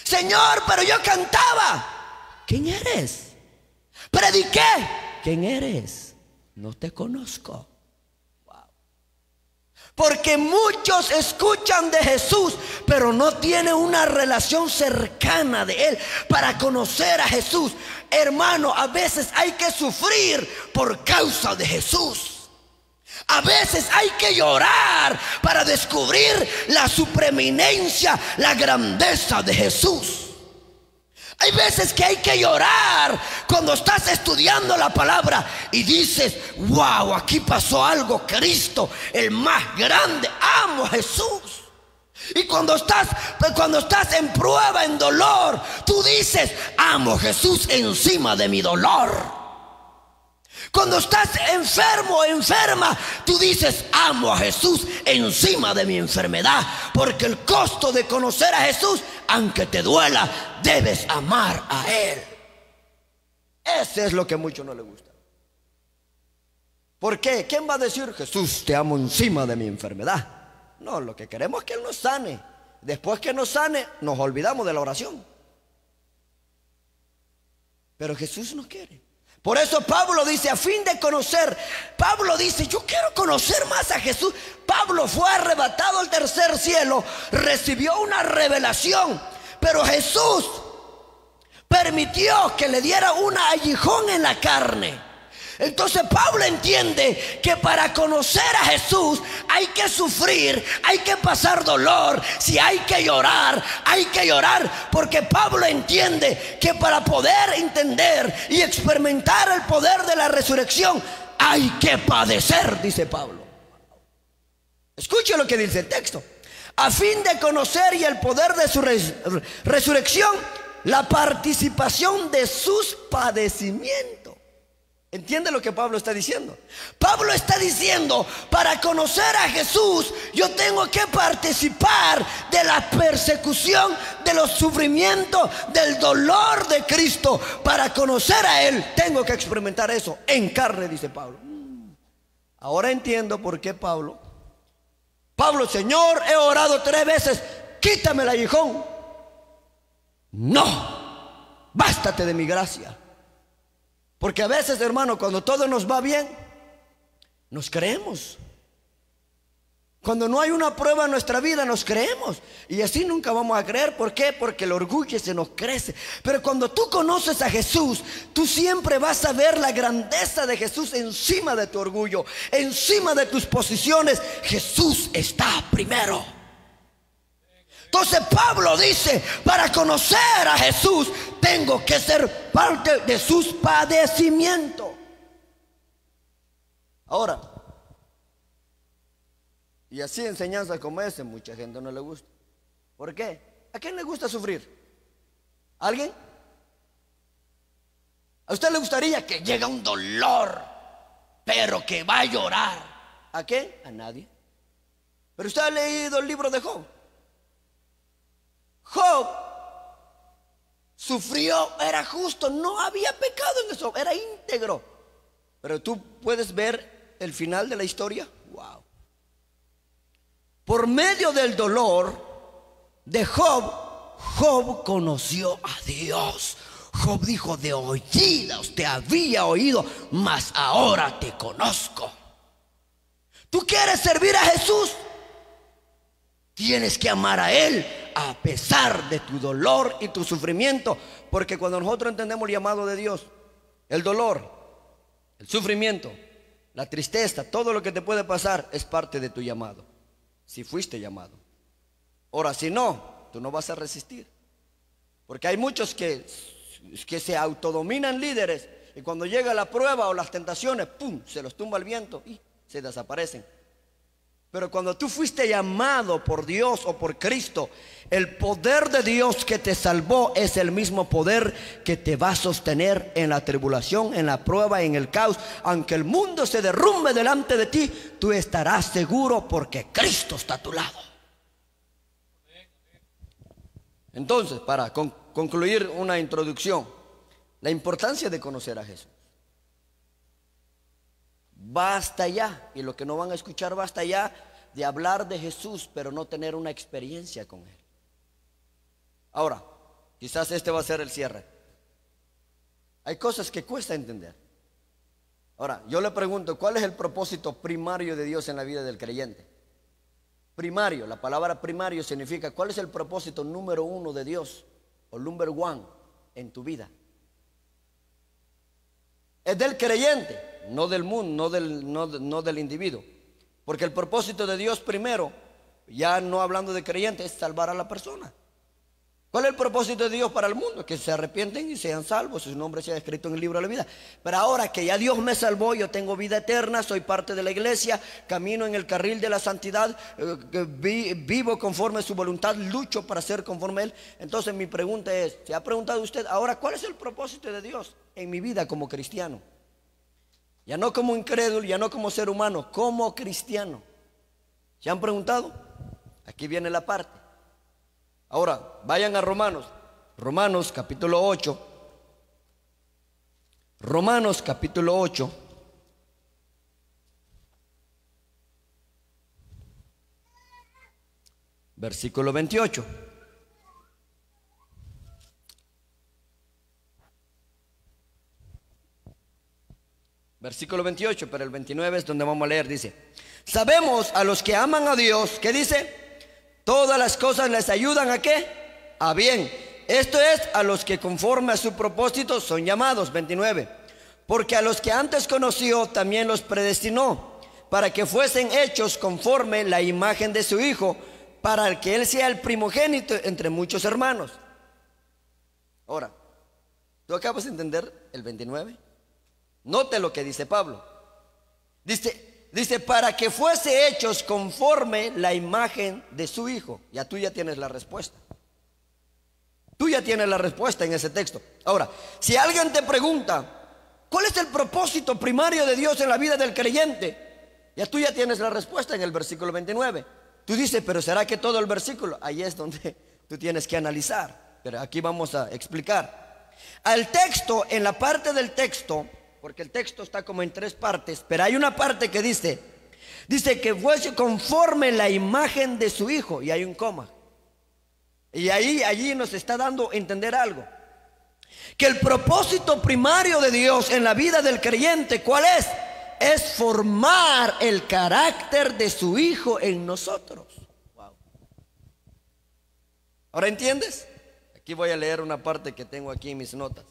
Señor, pero yo cantaba. ¿Quién eres? Prediqué. ¿Quién eres? No te conozco. Porque muchos escuchan de Jesús, pero no tienen una relación cercana de Él para conocer a Jesús. Hermano, a veces hay que sufrir por causa de Jesús. A veces hay que llorar para descubrir la supreeminencia, la grandeza de Jesús. Hay veces que hay que llorar cuando estás estudiando la palabra y dices, wow, aquí pasó algo, Cristo, el más grande, amo a Jesús. Y cuando estás en prueba, en dolor, tú dices, amo a Jesús encima de mi dolor. Cuando estás enfermo o enferma, tú dices, amo a Jesús encima de mi enfermedad, porque el costo de conocer a Jesús, aunque te duela, debes amar a Él. Ese es lo que a muchos no les gusta. ¿Por qué? ¿Quién va a decir, Jesús, te amo encima de mi enfermedad? No, lo que queremos es que Él nos sane. Después que nos sane, nos olvidamos de la oración. Pero Jesús no quiere. Por eso Pablo dice, a fin de conocer, Pablo dice, yo quiero conocer más a Jesús. Pablo fue arrebatado al tercer cielo, recibió una revelación, pero Jesús permitió que le diera un aguijón en la carne. Entonces Pablo entiende que para conocer a Jesús hay que sufrir, hay que pasar dolor. Si hay que llorar, porque Pablo entiende que para poder entender y experimentar el poder de la resurrección hay que padecer, dice Pablo. Escuche lo que dice el texto. A fin de conocer y el poder de su resurrección, la participación de sus padecimientos. ¿Entiende lo que Pablo está diciendo? Pablo está diciendo, para conocer a Jesús, yo tengo que participar de la persecución, de los sufrimientos, del dolor de Cristo. Para conocer a Él, tengo que experimentar eso en carne, dice Pablo. Ahora entiendo por qué Pablo, Señor, he orado 3 veces, quítame el aguijón. No, bástate de mi gracia. Porque a veces, hermano, cuando todo nos va bien, nos creemos. Cuando no hay una prueba en nuestra vida, nos creemos. Y así nunca vamos a creer. ¿Por qué? Porque el orgullo se nos crece. Pero cuando tú conoces a Jesús, tú siempre vas a ver la grandeza de Jesús encima de tu orgullo, encima de tus posiciones. Jesús está primero. Entonces Pablo dice, para conocer a Jesús tengo que ser parte de sus padecimientos. Ahora, y así enseñanzas como esa, mucha gente no le gusta. ¿Por qué? ¿A quién le gusta sufrir? ¿A alguien? ¿A usted le gustaría que llegue un dolor, pero que va a llorar? ¿A quién? A nadie. Pero usted ha leído el libro de Job. Job sufrió, era justo, no había pecado en eso, era íntegro. Pero tú puedes ver el final de la historia. Wow. Por medio del dolor de Job, Job conoció a Dios. Job dijo, de oídas te había oído, mas ahora te conozco. ¿Tú quieres servir a Jesús? Tienes que amar a Él a pesar de tu dolor y tu sufrimiento. Porque cuando nosotros entendemos el llamado de Dios, el dolor, el sufrimiento, la tristeza, todo lo que te puede pasar es parte de tu llamado. Si fuiste llamado. Ahora, si no, tú no vas a resistir. Porque hay muchos que se autodominan líderes y cuando llega la prueba o las tentaciones, ¡pum!, se los tumba el viento y se desaparecen. Pero cuando tú fuiste llamado por Dios o por Cristo, el poder de Dios que te salvó es el mismo poder que te va a sostener en la tribulación, en la prueba, en el caos. Aunque el mundo se derrumbe delante de ti, tú estarás seguro porque Cristo está a tu lado. Entonces, para concluir una introducción, la importancia de conocer a Jesús. Basta ya, y los que no van a escuchar, basta ya de hablar de Jesús pero no tener una experiencia con Él. Ahora, quizás este va a ser el cierre. Hay cosas que cuesta entender. Ahora, yo le pregunto, ¿cuál es el propósito primario de Dios en la vida del creyente? Primario, la palabra primario significa, ¿cuál es el propósito número 1 de Dios? O number 1 en tu vida. Es del creyente, no del mundo, no del individuo. Porque el propósito de Dios primero, ya no hablando de creyente, es salvar a la persona. ¿Cuál es el propósito de Dios para el mundo? Que se arrepienten y sean salvos, su nombre sea escrito en el libro de la vida. Pero ahora que ya Dios me salvó, yo tengo vida eterna, soy parte de la iglesia, camino en el carril de la santidad, vivo conforme a su voluntad, lucho para ser conforme a Él. Entonces mi pregunta es, ¿se ha preguntado usted ahora cuál es el propósito de Dios en mi vida como cristiano? Ya no como incrédulo, ya no como ser humano, como cristiano. ¿Se han preguntado? Aquí viene la parte. Ahora, vayan a Romanos. Romanos capítulo 8. Romanos capítulo 8. Versículo 28. Versículo 28, pero el 29 es donde vamos a leer, dice: sabemos a los que aman a Dios, ¿qué dice? Todas las cosas les ayudan ¿a qué? A bien. Esto es a los que conforme a su propósito son llamados. 29. Porque a los que antes conoció también los predestinó, para que fuesen hechos conforme la imagen de su Hijo, para que Él sea el primogénito entre muchos hermanos. Ahora, ¿tú acabas de entender el 29? Note lo que dice Pablo. Dice, para que fuese hechos conforme la imagen de su Hijo. Ya tú ya tienes la respuesta. Tú ya tienes la respuesta en ese texto. Ahora, si alguien te pregunta, ¿cuál es el propósito primario de Dios en la vida del creyente? Ya tú ya tienes la respuesta en el versículo 29. Tú dices, pero ¿será que todo el versículo? Ahí es donde tú tienes que analizar. Pero aquí vamos a explicar. Al texto, en la parte del texto, porque el texto está como en tres partes, pero hay una parte que dice que fuese conforme la imagen de su Hijo, y hay un coma. Y allí nos está dando a entender algo. Que el propósito primario de Dios en la vida del creyente, ¿cuál es? Es formar el carácter de su Hijo en nosotros. Wow. ¿Ahora entiendes? Aquí voy a leer una parte que tengo aquí en mis notas.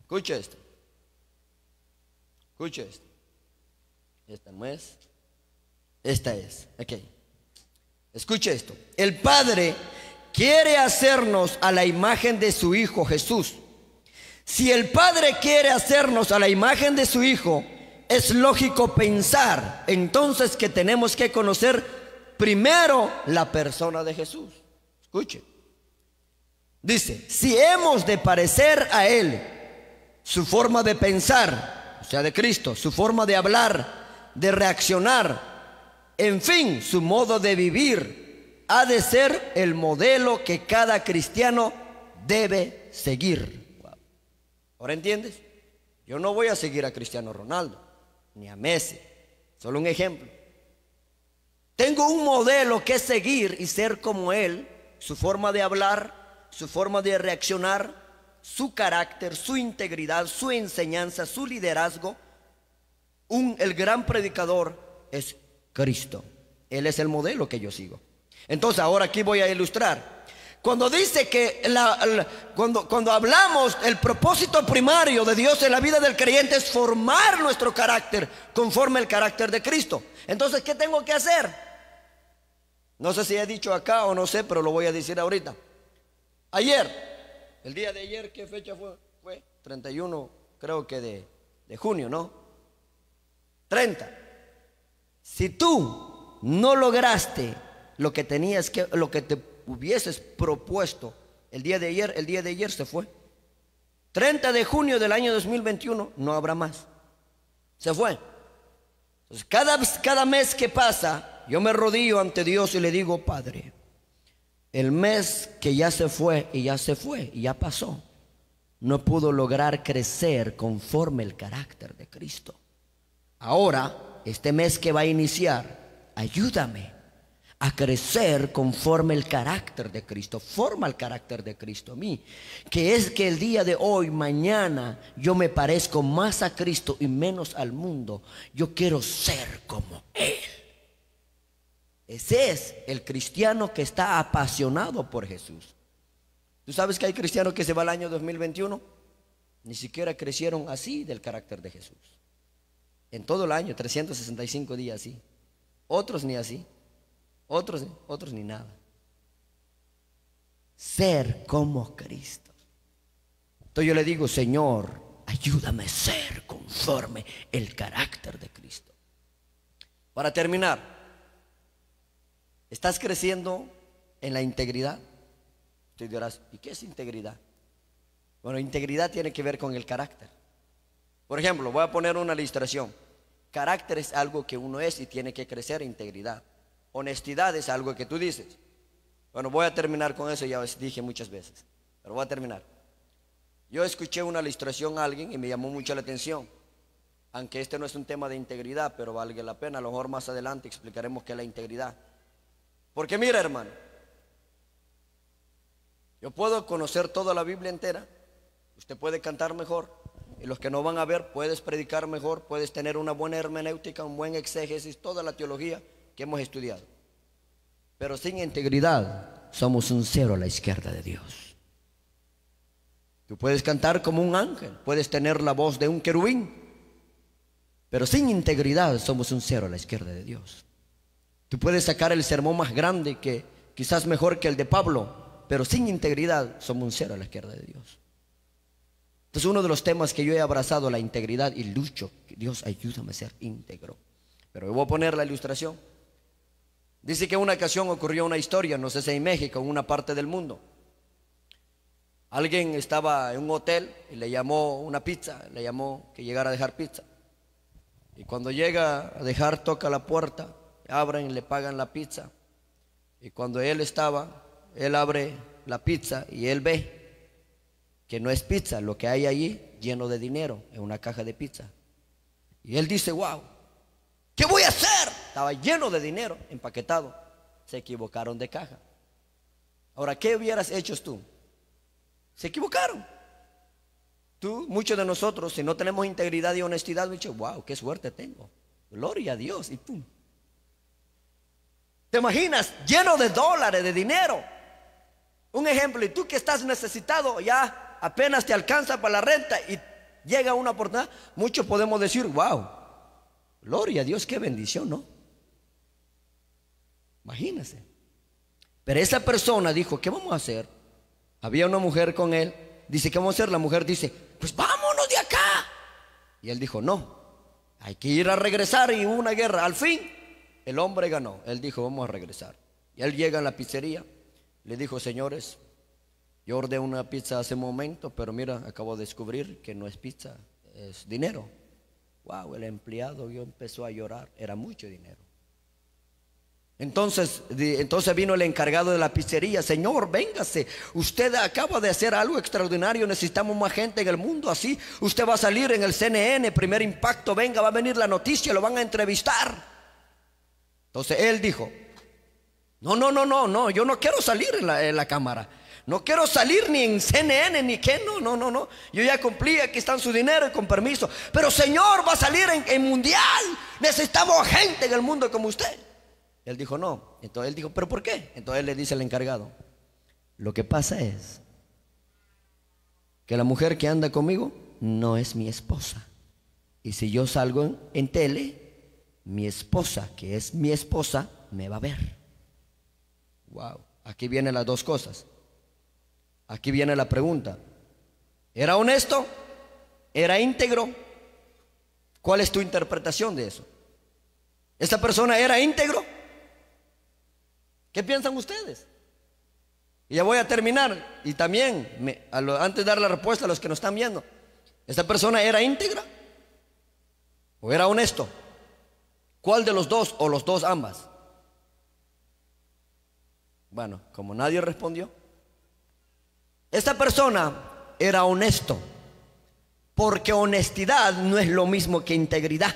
Escucha esto. Escucha esto. Esta no es. Esta es. Ok. Escucha esto. El Padre quiere hacernos a la imagen de su Hijo Jesús. Si el Padre quiere hacernos a la imagen de su Hijo, es lógico pensar entonces que tenemos que conocer primero la persona de Jesús. Escuche. Dice, si hemos de parecer a Él, su forma de pensar, o sea, de Cristo, su forma de hablar, de reaccionar, en fin, su modo de vivir, ha de ser el modelo que cada cristiano debe seguir. ¿Ahora entiendes? Yo no voy a seguir a Cristiano Ronaldo, ni a Messi, solo un ejemplo. Tengo un modelo que seguir y ser como él, su forma de hablar, su forma de reaccionar, su carácter, su integridad, su enseñanza, su liderazgo. El gran predicador es Cristo. Él es el modelo que yo sigo. Entonces ahora aquí voy a ilustrar. Cuando dice que cuando hablamos, el propósito primario de Dios en la vida del creyente es formar nuestro carácter conforme al carácter de Cristo. Entonces, ¿qué tengo que hacer? No sé si he dicho acá o no sé, pero lo voy a decir ahorita. Ayer, el día de ayer, ¿qué fecha fue? Fue 31, creo que de junio, ¿no? 30. Si tú no lograste lo que tenías que, lo que te hubieses propuesto el día de ayer se fue. 30 de junio del año 2021 no habrá más. Se fue. Entonces, cada mes que pasa, yo me arrodillo ante Dios y le digo, Padre, el mes que ya se fue y ya pasó, no pudo lograr crecer conforme el carácter de Cristo. Ahora, este mes que va a iniciar, ayúdame a crecer conforme el carácter de Cristo. Forma el carácter de Cristo a mí, que es que el día de hoy, mañana, yo me parezco más a Cristo y menos al mundo. Yo quiero ser como Él. Ese es el cristiano que está apasionado por Jesús. ¿Tú sabes que hay cristianos que se va al año 2021? Ni siquiera crecieron así del carácter de Jesús. En todo el año, 365 días así. Otros ni así. Otros ni nada. Ser como Cristo. Entonces yo le digo, Señor, ayúdame a ser conforme el carácter de Cristo. Para terminar, ¿estás creciendo en la integridad? Tú dirás, ¿y qué es integridad? Bueno, integridad tiene que ver con el carácter. Por ejemplo, voy a poner una ilustración. Carácter es algo que uno es y tiene que crecer en integridad. honestidad es algo que tú dices. Bueno, voy a terminar con eso, ya dije muchas veces, pero voy a terminar. Yo escuché una ilustración a alguien y me llamó mucho la atención. Aunque este no es un tema de integridad, pero vale la pena. A lo mejor más adelante explicaremos qué es la integridad. Porque mira, hermano, yo puedo conocer toda la Biblia entera. Usted puede cantar mejor. Y los que no van a ver, puedes predicar mejor. Puedes tener una buena hermenéutica, un buen exégesis, toda la teología que hemos estudiado. Pero sin integridad somos un cero a la izquierda de Dios. Tú puedes cantar como un ángel, puedes tener la voz de un querubín, pero sin integridad somos un cero a la izquierda de Dios. Tú puedes sacar el sermón más grande, que quizás mejor que el de Pablo, pero sin integridad somos un cero a la izquierda de Dios. Entonces uno de los temas que yo he abrazado, la integridad, y lucho, Dios ayúdame a ser íntegro. Pero voy a poner la ilustración. Dice que en una ocasión ocurrió una historia, no sé si en México, en una parte del mundo. Alguien estaba en un hotel y le llamó una pizza, le llamó que llegara a dejar pizza. Y cuando llega a dejar, toca la puerta, abren, le pagan la pizza. Y cuando él abre la pizza y él ve que no es pizza, lo que hay allí lleno de dinero en una caja de pizza. Y él dice, wow, ¿qué voy a hacer? Estaba lleno de dinero, empaquetado. Se equivocaron de caja. Ahora, ¿qué hubieras hecho tú? Se equivocaron. Tú, muchos de nosotros, si no tenemos integridad y honestidad, dicho, wow, qué suerte tengo. Gloria a Dios. Y pum. ¿Te imaginas? Lleno de dólares, de dinero. Un ejemplo, y tú que estás necesitado, ya apenas te alcanza para la renta y llega una oportunidad, muchos podemos decir, wow, gloria a Dios, qué bendición, ¿no? Imagínense. Pero esa persona dijo, ¿qué vamos a hacer? Había una mujer con él. Dice, ¿qué vamos a hacer? La mujer dice, pues vámonos de acá. Y él dijo, no, hay que ir a regresar. Y hubo una guerra. Al fin, el hombre ganó. Él dijo, vamos a regresar. Y él llega a la pizzería. Le dijo, señores, yo ordené una pizza hace un momento, pero mira, acabo de descubrir que no es pizza, es dinero. Wow, el empleado empezó a llorar. Era mucho dinero. Entonces vino el encargado de la pizzería. Señor, véngase, usted acaba de hacer algo extraordinario. Necesitamos más gente en el mundo así. Usted va a salir en el CNN, Primer Impacto. Venga, va a venir la noticia, lo van a entrevistar. Entonces él dijo, no, yo no quiero salir en la cámara. No quiero salir ni en CNN, ni qué, no. Yo ya cumplí, aquí están su dinero y con permiso. Pero señor, va a salir en mundial. Necesitamos gente en el mundo como usted. Él dijo, no. Entonces él dijo, ¿pero por qué? Entonces él le dice al encargado, lo que pasa es que la mujer que anda conmigo no es mi esposa. Y si yo salgo en tele, mi esposa, que es mi esposa, me va a ver. Wow, aquí vienen las dos cosas. Aquí viene la pregunta. ¿Era honesto? ¿Era íntegro? ¿Cuál es tu interpretación de eso? ¿Esta persona era íntegro? ¿Qué piensan ustedes? Y ya voy a terminar. Y también, antes de dar la respuesta a los que nos están viendo, ¿esta persona era íntegra? ¿O era honesto? ¿Cuál de los dos o los dos ambas? Bueno, como nadie respondió, esta persona era honesto, porque honestidad no es lo mismo que integridad.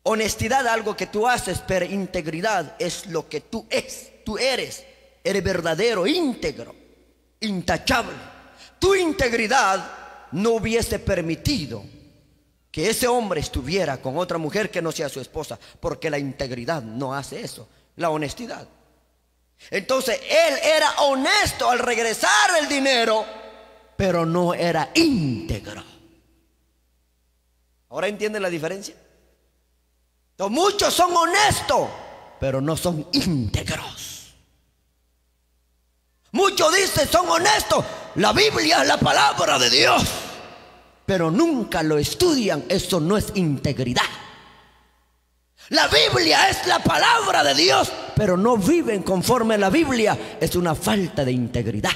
Honestidad es algo que tú haces, pero integridad es lo que tú eres verdadero, íntegro, intachable. Tu integridad no hubiese permitido que ese hombre estuviera con otra mujer que no sea su esposa, porque la integridad no hace eso, la honestidad. Entonces él era honesto al regresar el dinero, pero no era íntegro. ¿Ahora entienden la diferencia? Entonces, muchos son honestos, pero no son íntegros. Muchos dicen son honestos, la Biblia es la palabra de Dios, pero nunca lo estudian. Eso no es integridad. La Biblia es la palabra de Dios, pero no viven conforme a la Biblia. Es una falta de integridad.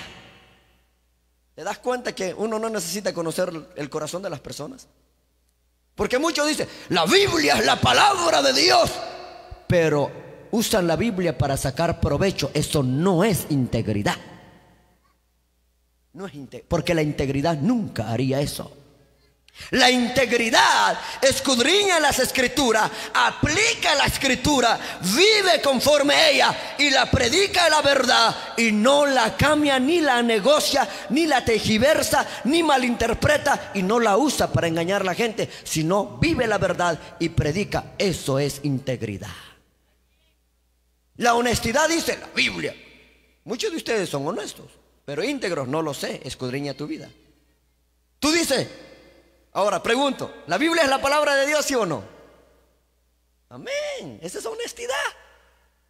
¿Te das cuenta que uno no necesita conocer el corazón de las personas? Porque muchos dicen, la Biblia es la palabra de Dios, pero usan la Biblia para sacar provecho. Eso no es integridad. No es porque la integridad nunca haría eso. La integridad escudriña las escrituras, aplica la escritura, vive conforme a ella y la predica la verdad, y no la cambia, ni la negocia, ni la tergiversa, ni malinterpreta, y no la usa para engañar a la gente, sino vive la verdad y predica. Eso es integridad. La honestidad dice la Biblia. Muchos de ustedes son honestos, pero íntegros no lo sé. Escudriña tu vida. Tú dices. Ahora pregunto, ¿la Biblia es la palabra de Dios, sí o no? Amén, esa es honestidad.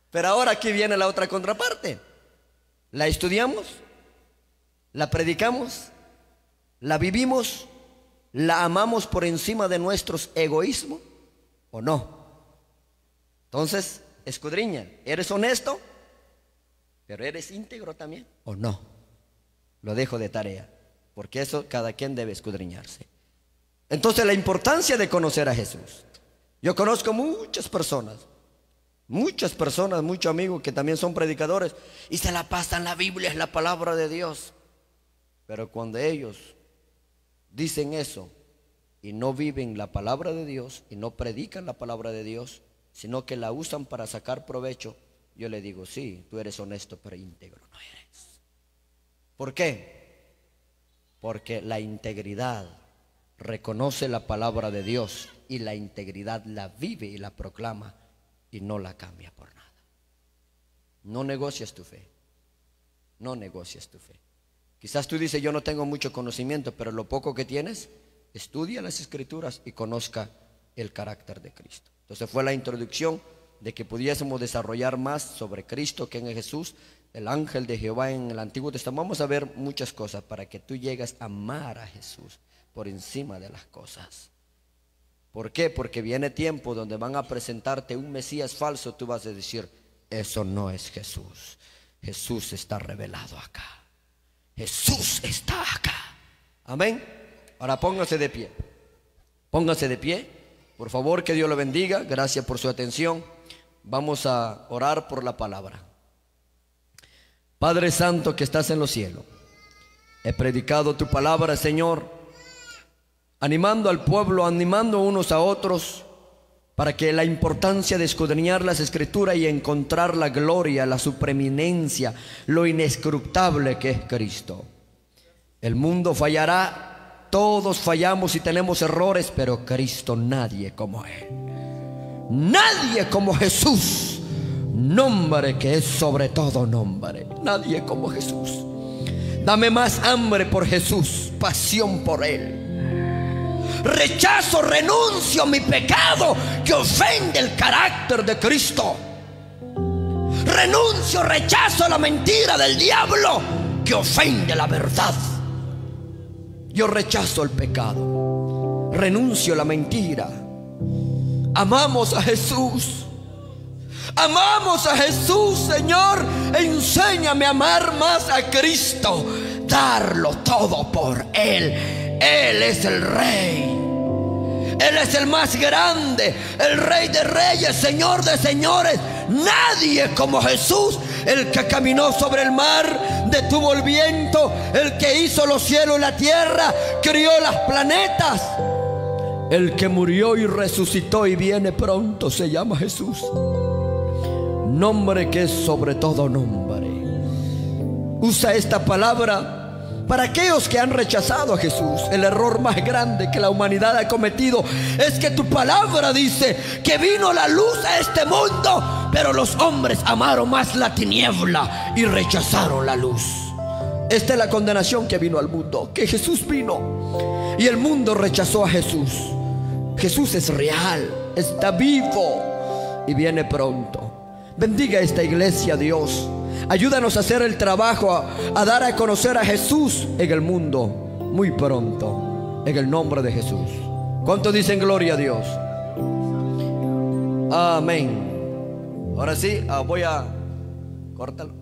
Pero ahora aquí viene la otra contraparte. ¿La estudiamos? ¿La predicamos? ¿La vivimos? ¿La amamos por encima de nuestros egoísmos o no? Entonces, escudriña. ¿Eres honesto? ¿Pero eres íntegro también o no? Lo dejo de tarea, porque eso cada quien debe escudriñarse. Entonces, la importancia de conocer a Jesús. Yo conozco muchos muchos amigos que también son predicadores y se la pasan, la Biblia es la palabra de Dios. Pero cuando ellos dicen eso y no viven la palabra de Dios y no predican la palabra de Dios, sino que la usan para sacar provecho, yo le digo, sí, tú eres honesto, pero íntegro no eres. ¿Por qué? Porque la integridad reconoce la palabra de Dios y la integridad la vive y la proclama y no la cambia por nada. No negocias tu fe. No negocias tu fe. Quizás tú dices, yo no tengo mucho conocimiento, pero lo poco que tienes, estudia las escrituras y conozca el carácter de Cristo. Entonces fue la introducción de que pudiésemos desarrollar más sobre Cristo, quién es Jesús, el ángel de Jehová en el Antiguo Testamento. Vamos a ver muchas cosas para que tú llegues a amar a Jesús por encima de las cosas. ¿Por qué? Porque viene tiempo donde van a presentarte un Mesías falso. Tú vas a decir, eso no es Jesús. Jesús está revelado acá. Jesús está acá. Amén. Ahora póngase de pie. Póngase de pie. Por favor, que Dios lo bendiga. Gracias por su atención. Vamos a orar por la palabra. Padre Santo que estás en los cielos, he predicado tu palabra, Señor, animando al pueblo, animando unos a otros, para que la importancia de escudriñar las escrituras y encontrar la gloria, la supreeminencia, lo inescrutable que es Cristo. El mundo fallará, todos fallamos y tenemos errores, pero Cristo nadie como Él. Nadie como Jesús, nombre que es sobre todo nombre. Nadie como Jesús. Dame más hambre por Jesús, pasión por Él. Rechazo, renuncio a mi pecado que ofende el carácter de Cristo. Renuncio, rechazo la mentira del diablo que ofende la verdad. Yo rechazo el pecado, renuncio a la mentira. Amamos a Jesús. Amamos a Jesús, Señor. Enséñame a amar más a Cristo, darlo todo por Él. Él es el Rey. Él es el más grande, el Rey de reyes, Señor de señores. Nadie como Jesús, el que caminó sobre el mar, detuvo el viento, el que hizo los cielos y la tierra, crió las planetas. El que murió y resucitó y viene pronto se llama Jesús. Nombre que es sobre todo nombre. Usa esta palabra para aquellos que han rechazado a Jesús. El error más grande que la humanidad ha cometido es que tu palabra dice que vino la luz a este mundo, pero los hombres amaron más la tiniebla y rechazaron la luz. Esta es la condenación que vino al mundo, que Jesús vino y el mundo rechazó a Jesús. Jesús es real, está vivo y viene pronto. Bendiga esta iglesia, Dios. Ayúdanos a hacer el trabajo, a dar a conocer a Jesús en el mundo muy pronto, en el nombre de Jesús. ¿Cuántos dicen gloria a Dios? Amén. Ahora sí, voy a... Córtalo.